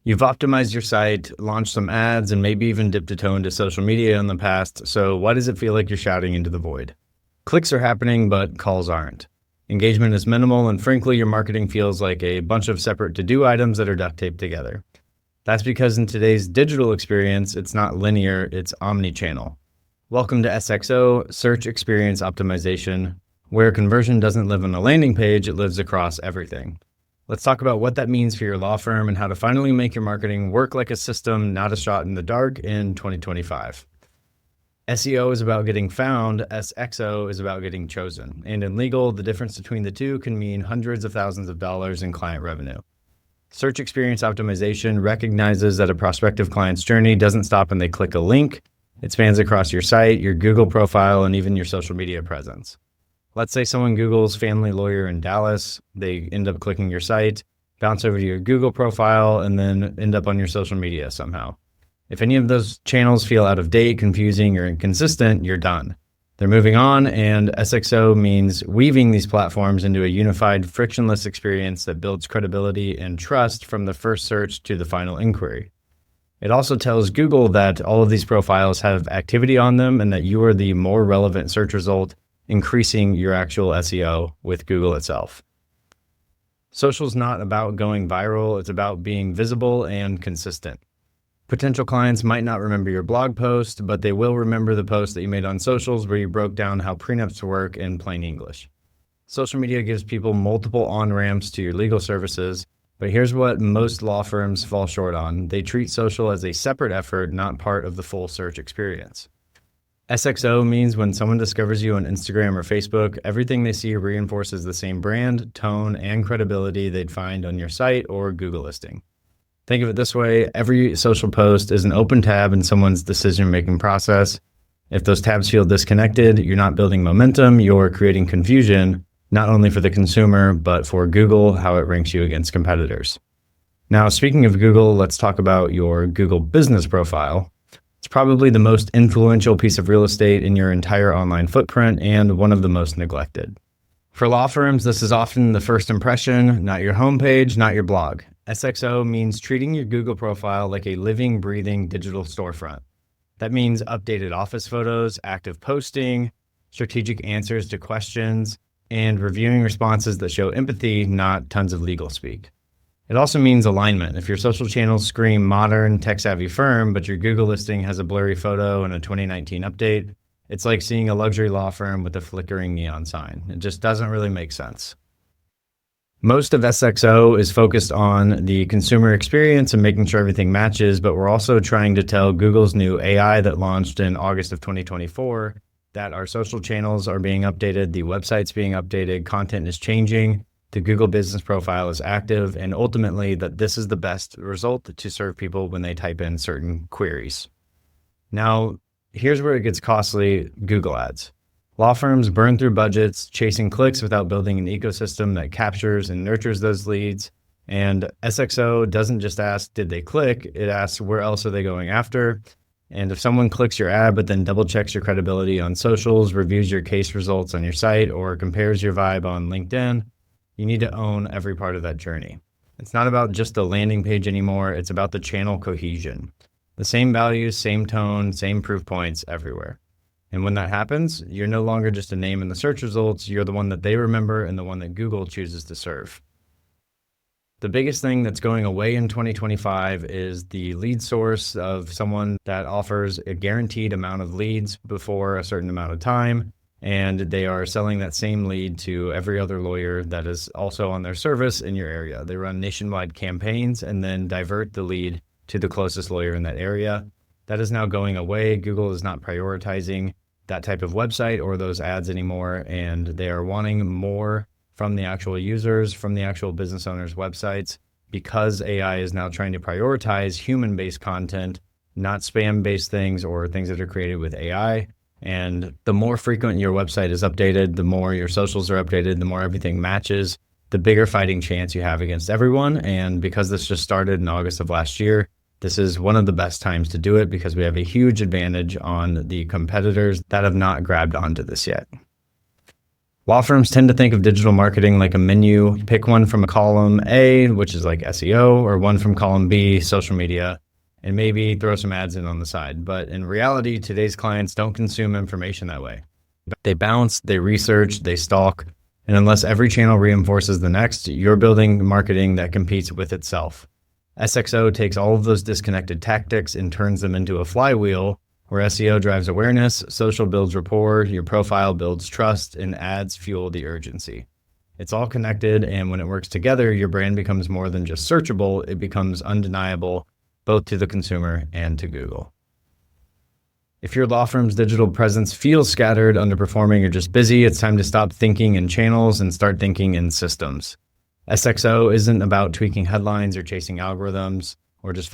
You've optimized your site, launched some ads, and maybe even dipped a toe into social media in the past, so why does it feel like you're shouting into the void? Clicks are happening, but calls aren't. Engagement is minimal, and frankly, your marketing feels like a bunch of separate to-do items that are duct taped together. That's because in today's digital experience, it's not linear, it's omnichannel. Welcome to SXO, Search Experience Optimization, where conversion doesn't live on a landing page, it lives across everything. Let's talk about what that means for your law firm and how to finally make your marketing work like a system, not a shot in the dark in 2025. SEO is about getting found, SXO is about getting chosen. And in legal, the difference between the two can mean hundreds of thousands of dollars in client revenue. Search Experience Optimization recognizes that a prospective client's journey doesn't stop when they click a link. It spans across your site, your Google profile, and even your social media presence. Let's say someone Googles family lawyer in Dallas, they end up clicking your site, bounce over to your Google profile, and then end up on your social media somehow. If any of those channels feel out of date, confusing, or inconsistent, you're done. They're moving on, and SXO means weaving these platforms into a unified, frictionless experience that builds credibility and trust from the first search to the final inquiry. It also tells Google that all of these profiles have activity on them and that you are the more relevant search result, increasing your actual SEO with Google itself. Social's not about going viral, it's about being visible and consistent. Potential clients might not remember your blog post, but they will remember the post that you made on socials where you broke down how prenups work in plain English. Social media gives people multiple on-ramps to your legal services, but here's what most law firms fall short on. They treat social as a separate effort, not part of the full search experience. SXO means when someone discovers you on Instagram or Facebook, everything they see reinforces the same brand, tone, and credibility they'd find on your site or Google listing. Think of it this way, every social post is an open tab in someone's decision-making process. If those tabs feel disconnected, you're not building momentum, you're creating confusion, not only for the consumer, but for Google, how it ranks you against competitors. Now, speaking of Google, let's talk about your Google business profile. It's probably the most influential piece of real estate in your entire online footprint and one of the most neglected. For law firms, this is often the first impression, not your homepage, not your blog. SXO means treating your Google profile like a living, breathing digital storefront. That means updated office photos, active posting, strategic answers to questions, and reviewing responses that show empathy, not tons of legal speak. It also means alignment. If your social channels scream modern, tech-savvy firm, but your Google listing has a blurry photo and a 2019 update, it's like seeing a luxury law firm with a flickering neon sign. It just doesn't really make sense. Most of SXO is focused on the consumer experience and making sure everything matches, but we're also trying to tell Google's new AI that launched in August of 2024 that our social channels are being updated, the website's being updated, content is changing, the Google business profile is active, and ultimately that this is the best result to serve people when they type in certain queries. Now, here's where it gets costly, Google ads. Law firms burn through budgets, chasing clicks without building an ecosystem that captures and nurtures those leads. And SXO doesn't just ask, did they click? It asks, where else are they going after? And if someone clicks your ad, but then double checks your credibility on socials, reviews your case results on your site, or compares your vibe on LinkedIn, you need to own every part of that journey. It's not about just the landing page anymore. It's about the channel cohesion. The same values, same tone, same proof points everywhere. And when that happens, you're no longer just a name in the search results. You're the one that they remember and the one that Google chooses to serve. The biggest thing that's going away in 2025 is the lead source of someone that offers a guaranteed amount of leads before a certain amount of time. And they are selling that same lead to every other lawyer that is also on their service in your area. They run nationwide campaigns and then divert the lead to the closest lawyer in that area. That is now going away. Google is not prioritizing that type of website or those ads anymore, and they are wanting more from the actual users, from the actual business owners' websites, because AI is now trying to prioritize human-based content, not spam-based things or things that are created with AI. And the more frequent your website is updated, the more your socials are updated, the more everything matches, the bigger fighting chance you have against everyone. And because this just started in August of last year, this is one of the best times to do it because we have a huge advantage on the competitors that have not grabbed onto this yet. Law firms tend to think of digital marketing like a menu. Pick one from column A, which is like SEO, or one from column B, social media, and maybe throw some ads in on the side. But in reality, today's clients don't consume information that way. They bounce, they research, they stalk, and unless every channel reinforces the next, you're building marketing that competes with itself. SXO takes all of those disconnected tactics and turns them into a flywheel where SEO drives awareness, social builds rapport, your profile builds trust, and ads fuel the urgency. It's all connected, and when it works together, your brand becomes more than just searchable, it becomes undeniable, both to the consumer and to Google. If your law firm's digital presence feels scattered, underperforming, or just busy, it's time to stop thinking in channels and start thinking in systems. SXO isn't about tweaking headlines or chasing algorithms or just